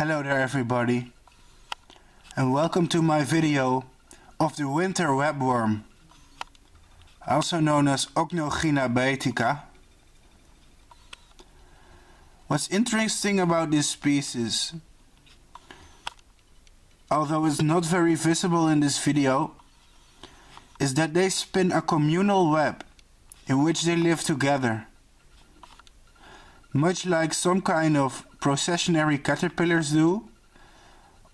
Hello there everybody, and welcome to my video of the winter webworm, also known as Ocnogyna baetica. What's interesting about this species, although it's not very visible in this video, is that they spin a communal web in which they live together. Much like some kind of processionary caterpillars do,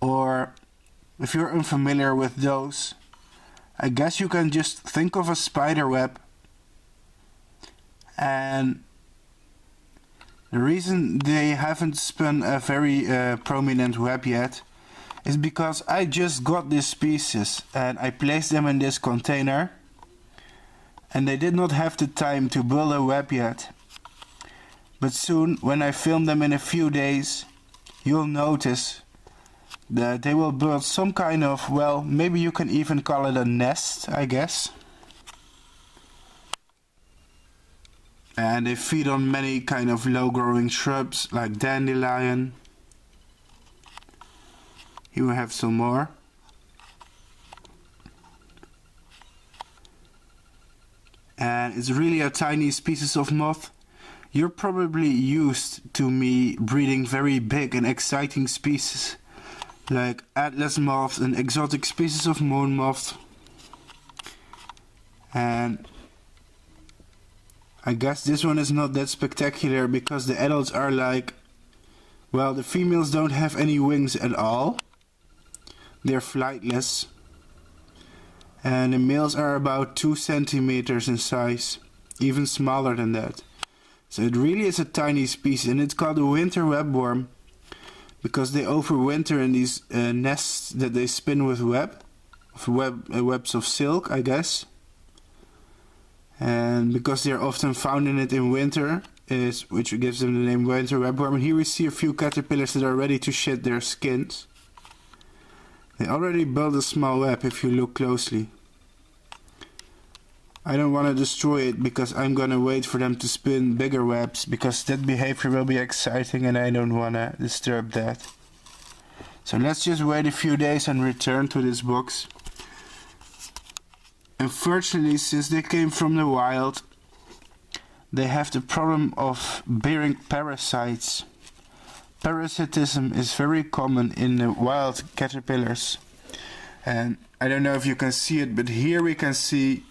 or if you're unfamiliar with those, I guess you can just think of a spider web. And the reason they haven't spun a very prominent web yet is because I just got this species and I placed them in this container and they did not have the time to build a web yet. But soon, when I film them in a few days, you'll notice that they will build some kind of, well, maybe you can even call it a nest, I guess. And they feed on many kind of low-growing shrubs like dandelion. Here we have some more. And it's really a tiny species of moth. You're probably used to me breeding very big and exciting species like atlas moths and exotic species of moon moth. And I guess this one is not that spectacular because the adults are like, well, the females don't have any wings at all. They're flightless. And the males are about 2 centimeters in size, even smaller than that. So it really is a tiny species, and it's called a winter webworm because they overwinter in these nests that they spin with webs of silk, I guess. And because they're often found in it in winter, which gives them the name winter webworm. And here we see a few caterpillars that are ready to shed their skins. They already built a small web if you look closely. I don't want to destroy it because I'm gonna wait for them to spin bigger webs because that behavior will be exciting and I don't want to disturb that. So let's just wait a few days and return to this box. Unfortunately, since they came from the wild, they have the problem of bearing parasites. Parasitism is very common in the wild caterpillars. And I don't know if you can see it, but here we can see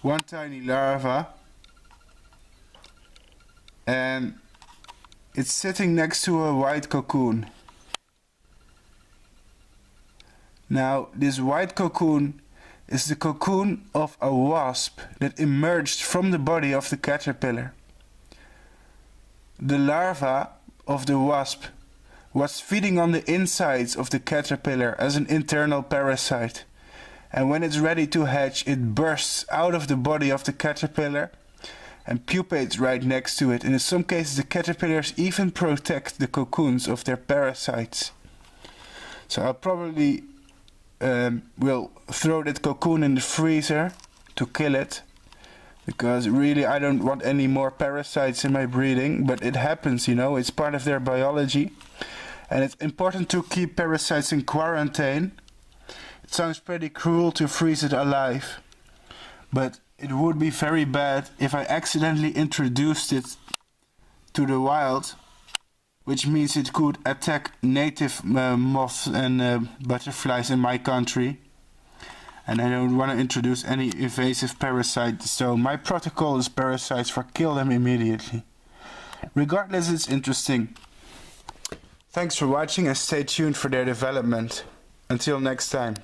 one tiny larva, and it's sitting next to a white cocoon. Now this white cocoon is the cocoon of a wasp that emerged from the body of the caterpillar. The larva of the wasp was feeding on the insides of the caterpillar as an internal parasite. And when it's ready to hatch, it bursts out of the body of the caterpillar and pupates right next to it. And in some cases the caterpillars even protect the cocoons of their parasites. So I'll probably will throw that cocoon in the freezer to kill it. Because really I don't want any more parasites in my breeding. But it happens, you know, it's part of their biology. And it's important to keep parasites in quarantine. It sounds pretty cruel to freeze it alive, but it would be very bad if I accidentally introduced it to the wild, which means it could attack native moths and butterflies in my country. And I don't want to introduce any invasive parasites, so my protocol is parasites for kill them immediately. Regardless, it's interesting. Thanks for watching and stay tuned for their development. Until next time.